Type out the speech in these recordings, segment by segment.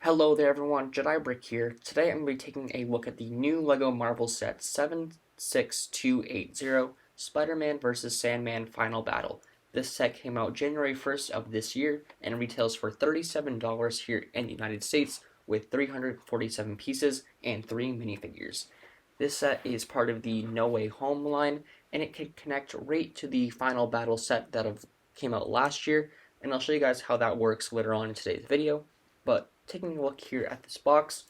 Hello there everyone, Jedi Brick here. Today I'm going to be taking a look at the new LEGO Marvel set 76280, Spider-Man vs. Sandman Final Battle. This set came out January 1st of this year and retails for $37 here in the United States with 347 pieces and 3 minifigures. This set is part of the No Way Home line and it can connect right to the Final Battle set that came out last year, and I'll show you guys how that works later on in today's video. But taking a look here at this box,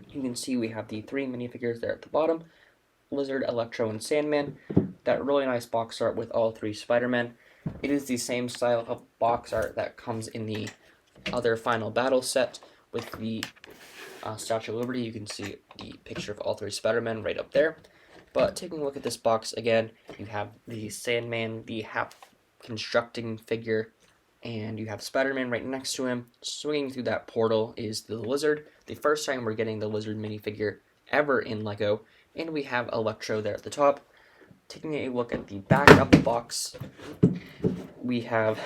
you can see we have the 3 minifigures there at the bottom, Lizard, Electro, and Sandman. That really nice box art with all 3 Spider-Men. It is the same style of box art that comes in the other Final Battle set with the Statue of Liberty. You can see the picture of all 3 Spider-Men right up there. But taking a look at this box again, you have the Sandman, the half constructing figure, and you have Spider-Man right next to him. Swinging through that portal is the Lizard, the first time we're getting the Lizard minifigure ever in LEGO, and we have Electro there at the top. Taking a look at the back of the box, we have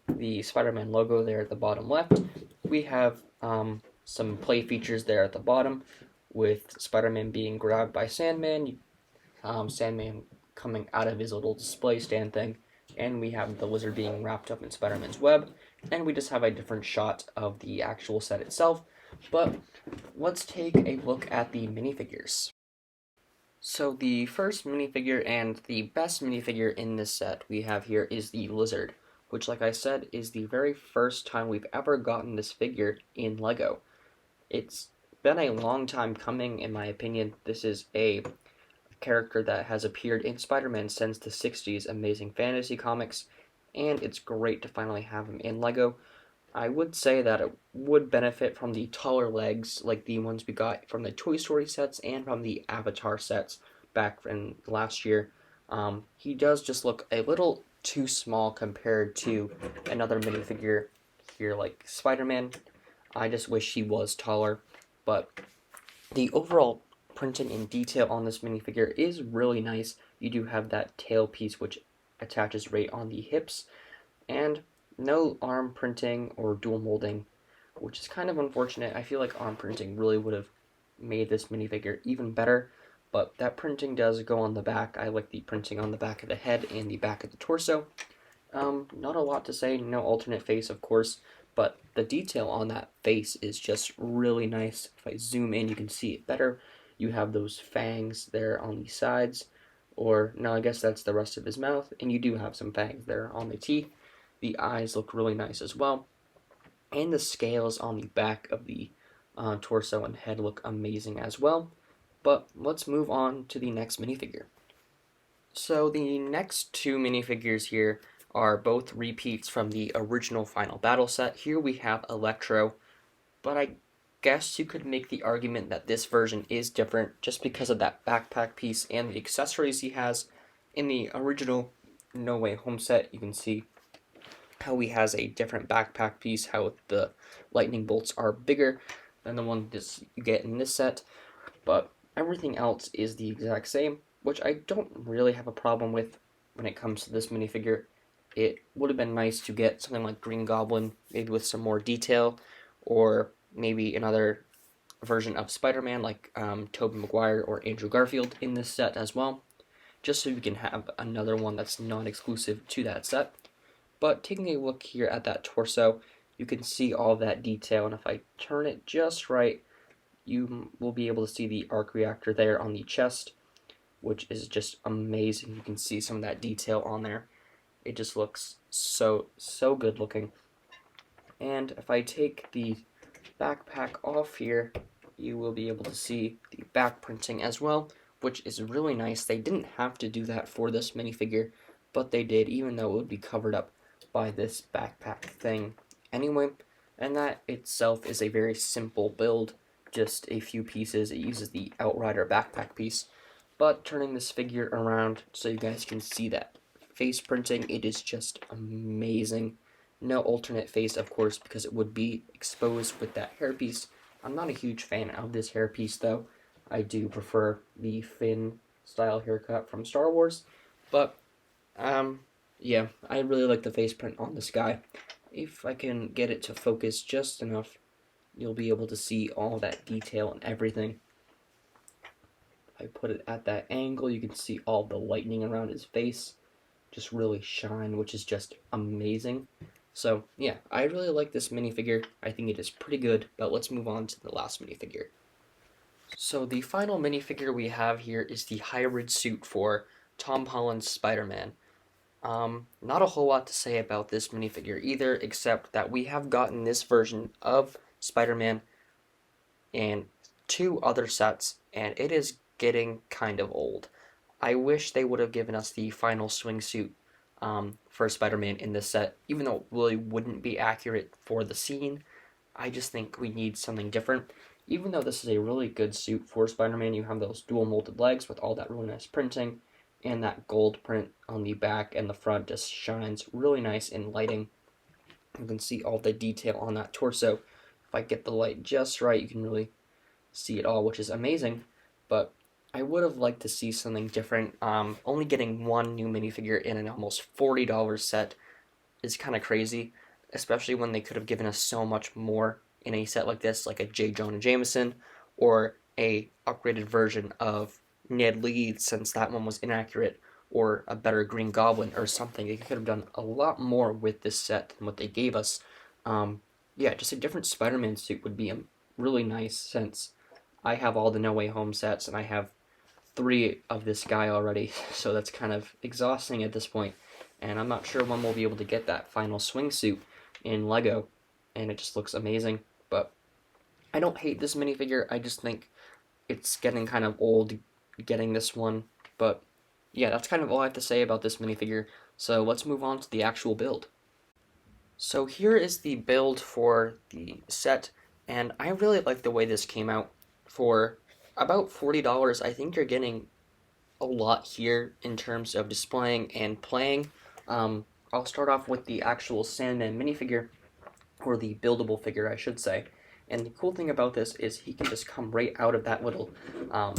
the Spider-Man logo there at the bottom left. We have some play features there at the bottom, with Spider-Man being grabbed by Sandman, Sandman coming out of his little display stand thing, and we have the Lizard being wrapped up in Spider-Man's web, and we just have a different shot of the actual set itself. But let's take a look at the minifigures. So the first minifigure and the best minifigure in this set we have here is the Lizard, which, like I said, is the very first time we've ever gotten this figure in LEGO. It's been a long time coming, in my opinion. This is a character that has appeared in Spider-Man since the 60s Amazing Fantasy comics, and it's great to finally have him in LEGO. I would say that it would benefit from the taller legs, like the ones we got from the Toy Story sets and from the Avatar sets back in last year. He does just look a little too small compared to another minifigure here like Spider-Man. I just wish he was taller, but the overall printing and detail on this minifigure is really nice. You do have that tail piece which attaches right on the hips, and no arm printing or dual molding, which is kind of unfortunate. I feel like arm printing really would have made this minifigure even better, but that printing does go on the back. I like the printing on the back of the head and the back of the torso. Not a lot to say, no alternate face of course, but the detail on that face is just really nice. If I zoom in, you can see it better. You have those fangs there on the sides, or no, I guess that's the rest of his mouth, and you do have some fangs there on the teeth. The eyes look really nice as well, and the scales on the back of the torso and head look amazing as well. But let's move on to the next minifigure. So the next 2 minifigures here are both repeats from the original Final Battle set. Here we have Electro, but I guess you could make the argument that this version is different just because of that backpack piece and the accessories he has. In the original No Way Home set, you can see how he has a different backpack piece, how the lightning bolts are bigger than the one you get in this set, but everything else is the exact same, which I don't really have a problem with when it comes to this minifigure. It would have been nice to get something like Green Goblin, maybe with some more detail, or maybe another version of Spider-Man like Tobey Maguire or Andrew Garfield in this set as well, just so we can have another one that's non-exclusive to that set. But taking a look here at that torso, you can see all that detail, and if I turn it just right, you will be able to see the arc reactor there on the chest, which is just amazing. You can see some of that detail on there. It just looks so good looking. And if I take the backpack off here, you will be able to see the back printing as well, which is really nice. They didn't have to do that for this minifigure, but they did, even though it would be covered up by this backpack thing anyway. And that itself is a very simple build, just a few pieces. It uses the Outrider backpack piece, but turning this figure around so you guys can see that face printing, it is just amazing. No alternate face, of course, because it would be exposed with that hairpiece. I'm not a huge fan of this hairpiece, though. I do prefer the Finn style haircut from Star Wars, but yeah, I really like the face print on this guy. If I can get it to focus just enough, you'll be able to see all that detail and everything. If I put it at that angle, you can see all the lightning around his face just really shine, which is just amazing. So yeah, I really like this minifigure. I think it is pretty good, but let's move on to the last minifigure. So the final minifigure we have here is the hybrid suit for Tom Holland's Spider-Man. Not a whole lot to say about this minifigure either, except that we have gotten this version of Spider-Man in 2 other sets, and it is getting kind of old. I wish they would have given us the final swingsuit for Spider-Man in this set, even though it really wouldn't be accurate for the scene. I just think we need something different. Even though this is a really good suit for Spider-Man, you have those dual molded legs with all that really nice printing, and that gold print on the back and the front just shines really nice in lighting. You can see all the detail on that torso. If I get the light just right, you can really see it all, which is amazing. But I would have liked to see something different. Only getting one new minifigure in an almost $40 set is kind of crazy, especially when they could have given us so much more in a set like this, like a J. Jonah Jameson, or a upgraded version of Ned Leeds, since that one was inaccurate, or a better Green Goblin or something. They could have done a lot more with this set than what they gave us. Yeah, just a different Spider-Man suit would be really nice, since I have all the No Way Home sets, and I have 3 of this guy already, so that's kind of exhausting at this point. And I'm not sure when we'll be able to get that final swingsuit in Lego, and it just looks amazing. But I don't hate this minifigure, I just think it's getting kind of old getting this one. But yeah, that's kind of all I have to say about this minifigure, so let's move on to the actual build. So here is the build for the set, and I really like the way this came out. For about $40, I think you're getting a lot here in terms of displaying and playing. I'll start off with the actual Sandman minifigure, or the buildable figure, I should say. And the cool thing about this is he can just come right out of that little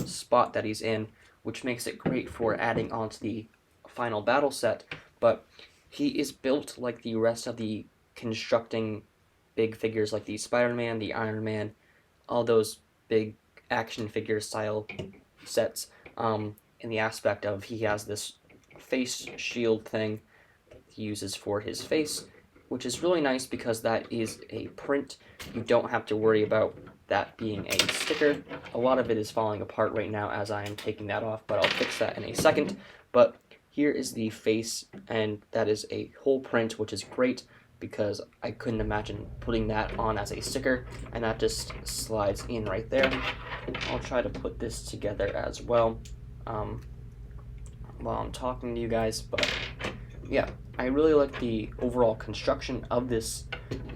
spot that he's in, which makes it great for adding onto the final battle set. But he is built like the rest of the constructing big figures, like the Spider-Man, the Iron Man, all those big action figure style sets, in the aspect of he has this face shield thing he uses for his face, which is really nice because that is a print. You don't have to worry about that being a sticker. A lot of it is falling apart right now as I am taking that off, but I'll fix that in a second. But here is the face, and that is a whole print, which is great because I couldn't imagine putting that on as a sticker, and that just slides in right there. I'll try to put this together as well while I'm talking to you guys, but yeah, I really like the overall construction of this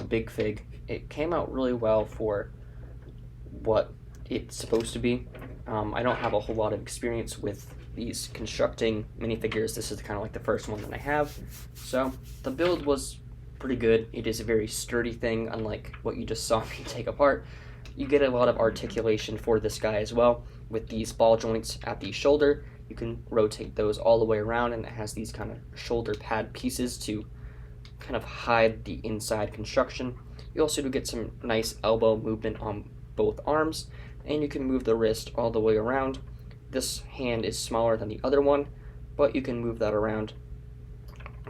big fig. It came out really well for what it's supposed to be. I don't have a whole lot of experience with these constructing minifigures. This is kind of like the first one that I have. So the build was pretty good. It is a very sturdy thing, unlike what you just saw me take apart. You get a lot of articulation for this guy as well, with these ball joints at the shoulder. You can rotate those all the way around, and it has these kind of shoulder pad pieces to kind of hide the inside construction. You also do get some nice elbow movement on both arms, and you can move the wrist all the way around. This hand is smaller than the other one, but you can move that around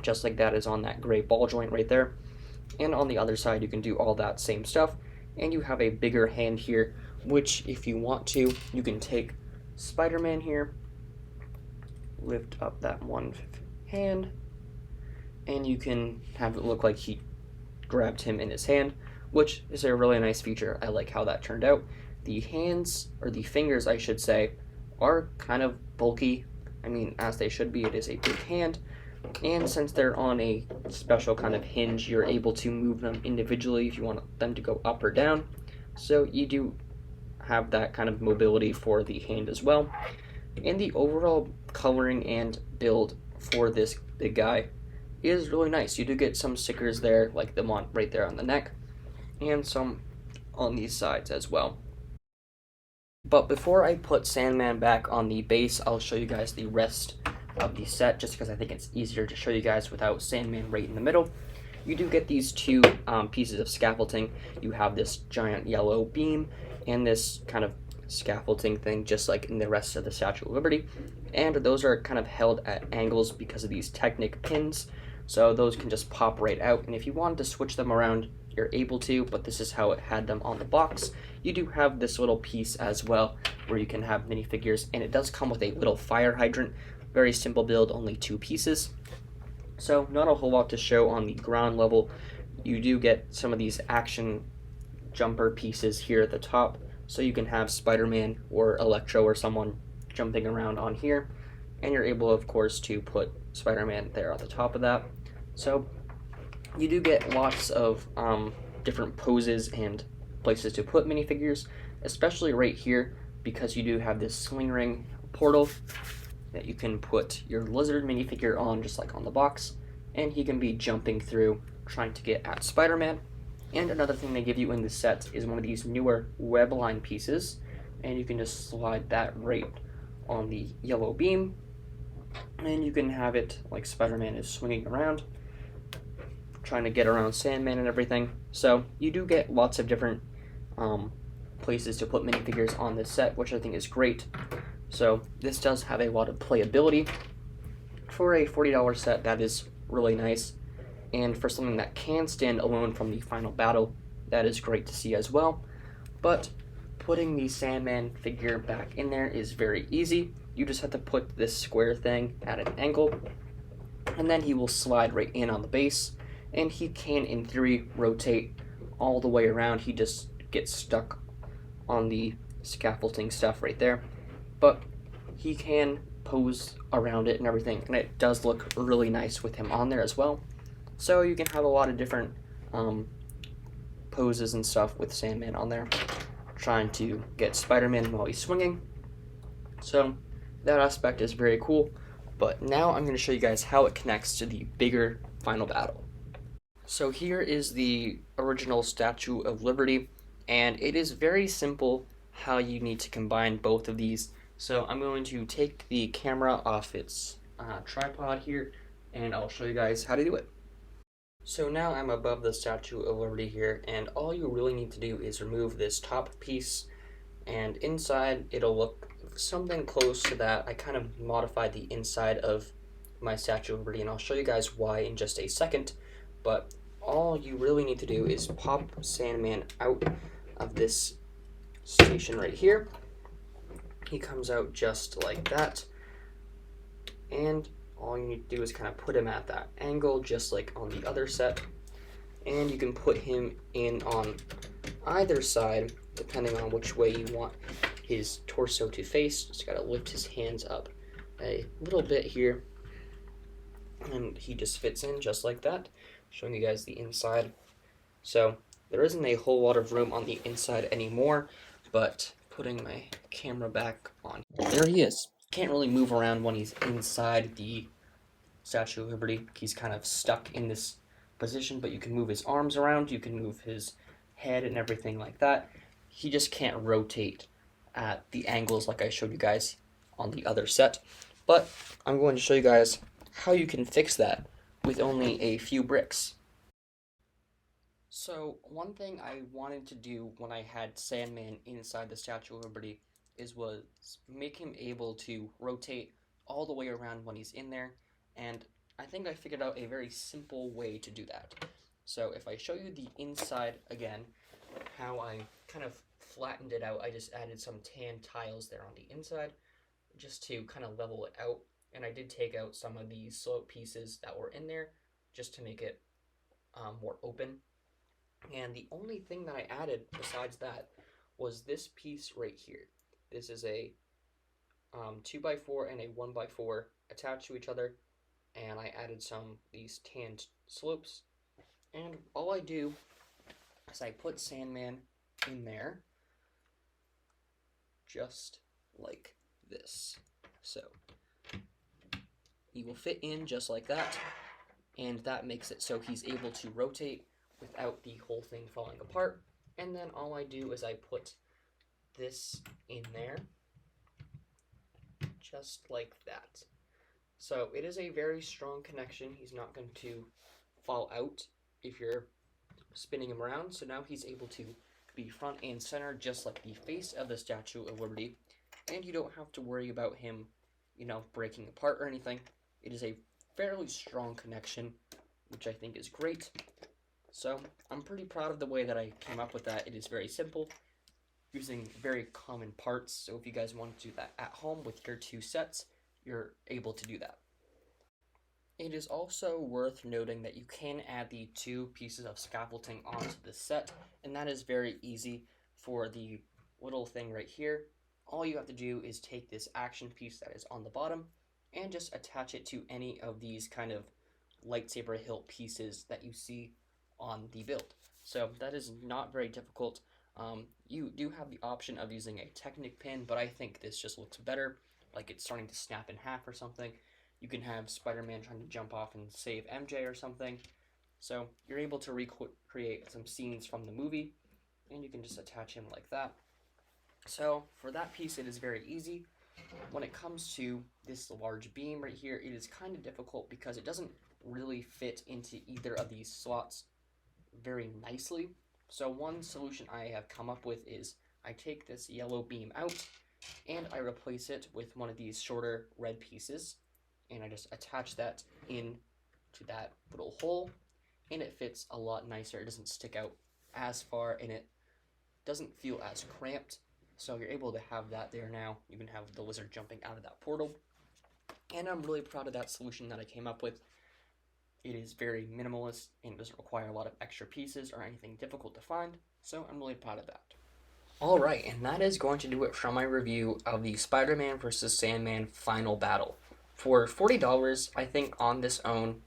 just like that is on that gray ball joint right there. And on the other side, you can do all that same stuff, and you have a bigger hand here, which if you want to, you can take Spider-Man here, lift up that one hand, and you can have it look like he grabbed him in his hand, which is a really nice feature. I like how that turned out. The hands, or the fingers I should say, are kind of bulky. I mean, as they should be. It is a big hand, and since they're on a special kind of hinge, you're able to move them individually if you want them to go up or down. So you do have that kind of mobility for the hand as well. And the overall coloring and build for this big guy is really nice. You do get some stickers there, like the one right there on the neck, and some on these sides as well. But before I put Sandman back on the base, I'll show you guys the rest of the set, just because I think it's easier to show you guys without Sandman right in the middle. you do get these two pieces of scaffolding. You have this giant yellow beam and this kind of scaffolding thing, just like in the rest of the Statue of Liberty. And those are kind of held at angles because of these Technic pins. So those can just pop right out. And if you wanted to switch them around, you're able to, but this is how it had them on the box. You do have this little piece as well where you can have minifigures, and it does come with a little fire hydrant. Very simple build, only 2 pieces. So not a whole lot to show on the ground level. You do get some of these action jumper pieces here at the top, so you can have Spider-Man or Electro or someone jumping around on here, and you're able, of course, to put Spider-Man there at the top of that. So you do get lots of different poses and places to put minifigures, especially right here, because you do have this sling ring portal that you can put your lizard minifigure on, just like on the box, and he can be jumping through trying to get at Spider-Man. And another thing they give you in the set is one of these newer web line pieces, and you can just slide that right on the yellow beam, and you can have it like Spider-Man is swinging around trying to get around Sandman and everything. So you do get lots of different places to put minifigures on this set, which I think is great. So this does have a lot of playability. For a $40 set, that is really nice. And for something that can stand alone from the final battle, that is great to see as well. But putting the Sandman figure back in there is very easy. You just have to put this square thing at an angle, and then he will slide right in on the base. And he can, in theory, rotate all the way around. He just gets stuck on the scaffolding stuff right there. But he can pose around it and everything, and it does look really nice with him on there as well. So you can have a lot of different poses and stuff with Sandman on there, trying to get Spider-Man while he's swinging. So that aspect is very cool. But now I'm going to show you guys how it connects to the bigger final battle. So here is the original Statue of Liberty, and it is very simple how you need to combine both of these. So I'm going to take the camera off its tripod here, and I'll show you guys how to do it. So now I'm above the Statue of Liberty here, and all you really need to do is remove this top piece, and inside it'll look something close to that. I kind of modified the inside of my Statue of Liberty, and I'll show you guys why in just a second. But all you really need to do is pop Sandman out of this station right here. He comes out just like that, and all you need to do is kind of put him at that angle, just like on the other set. And you can put him in on either side, depending on which way you want his torso to face. Just gotta lift his hands up a little bit here, and he just fits in just like that. Showing you guys the inside. So there isn't a whole lot of room on the inside anymore, but putting my camera back on, there he is. Can't really move around when he's inside the Statue of Liberty. He's kind of stuck in this position, but you can move his arms around, you can move his head and everything like that. He just can't rotate at the angles like I showed you guys on the other set. But I'm going to show you guys how you can fix that with only a few bricks. So one thing I wanted to do when I had Sandman inside the Statue of Liberty was make him able to rotate all the way around when he's in there, and I think I figured out a very simple way to do that. So if I show you the inside again, how I kind of flattened it out, I just added some tan tiles there on the inside just to kind of level it out. And I did take out some of the slope pieces that were in there just to make it more open. And the only thing that I added besides that was this piece right here. This is a 2x4 and a 1x4 attached to each other, and I added some these tan slopes. And all I do is I put Sandman in there just like this. So he will fit in just like that, and that makes it so he's able to rotate without the whole thing falling apart. And then all I do is I put this in there just like that. So it is a very strong connection. He's not going to fall out, if you're spinning him around. So now he's able to be front and center, just like the face of the Statue of Liberty. And you don't have to worry about him, breaking apart or anything. It is a fairly strong connection, which I think is great. So I'm pretty proud of the way that I came up with that. It is very simple, using very common parts. So if you guys want to do that at home with your two sets, you're able to do that. It is also worth noting that you can add the two pieces of scaffolding onto the set, and that is very easy for the little thing right here. All you have to do is take this action piece that is on the bottom and just attach it to any of these kind of lightsaber hilt pieces that you see on the build. So that is not very difficult. You do have the option of using a Technic pin, but I think this just looks better, like it's starting to snap in half or something. You can have Spider-Man trying to jump off and save MJ or something. So you're able to recreate some scenes from the movie, and you can just attach him like that. So for that piece, it is very easy. When it comes to this large beam right here, it is kind of difficult because it doesn't really fit into either of these slots very nicely. So one solution I have come up with is I take this yellow beam out and I replace it with one of these shorter red pieces, and I just attach that in to that little hole, and it fits a lot nicer. It doesn't stick out as far, and it doesn't feel as cramped. So you're able to have that there now. You can have the lizard jumping out of that portal, and I'm really proud of that solution that I came up with. It is very minimalist and doesn't require a lot of extra pieces or anything difficult to find, so I'm really proud of that. Alright, and that is going to do it from my review of the Spider-Man vs. Sandman final battle. For $40, I think on this own,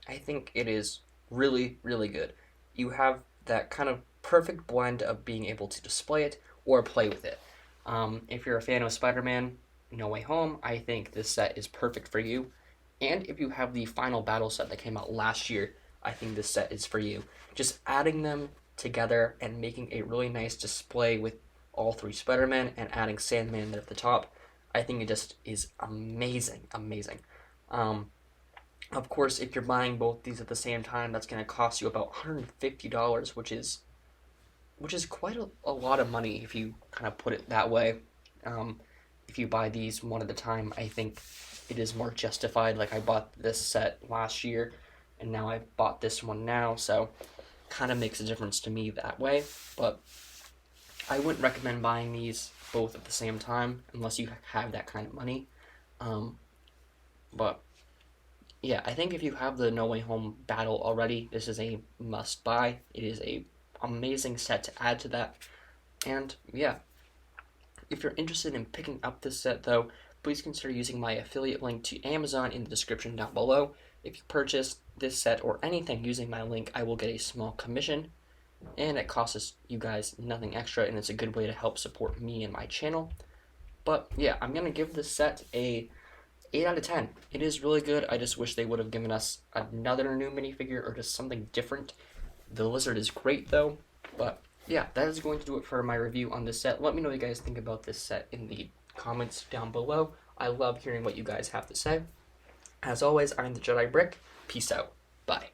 I think it is really, really good. You have that kind of perfect blend of being able to display it or play with it. If you're a fan of Spider-Man No Way Home, I think this set is perfect for you. And if you have the final battle set that came out last year, I think this set is for you. Just adding them together and making a really nice display with all three Spider-Men and adding Sandman there at the top, I think it just is amazing, amazing. Of course, if you're buying both these at the same time, that's going to cost you about $150, which is quite a lot of money if you kind of put it that way. If you buy these one at a time, I think it is more justified. Like I bought this set last year, and now I bought this one now, so kind of makes a difference to me that way. But I wouldn't recommend buying these both at the same time unless you have that kind of money. But yeah, I think if you have the No Way Home battle already, this is a must buy. It is a amazing set to add to that. And yeah, if you're interested in picking up this set though, please consider using my affiliate link to Amazon in the description down below. If you purchase this set or anything using my link, I will get a small commission, and it costs you guys nothing extra, and it's a good way to help support me and my channel. But yeah, I'm going to give this set a 8 out of 10. It is really good. I just wish they would have given us another new minifigure or just something different. The lizard is great though, but yeah, that is going to do it for my review on this set. Let me know what you guys think about this set in the comments down below. I love hearing what you guys have to say. As always, I'm the Jedi Brick. Peace out. Bye.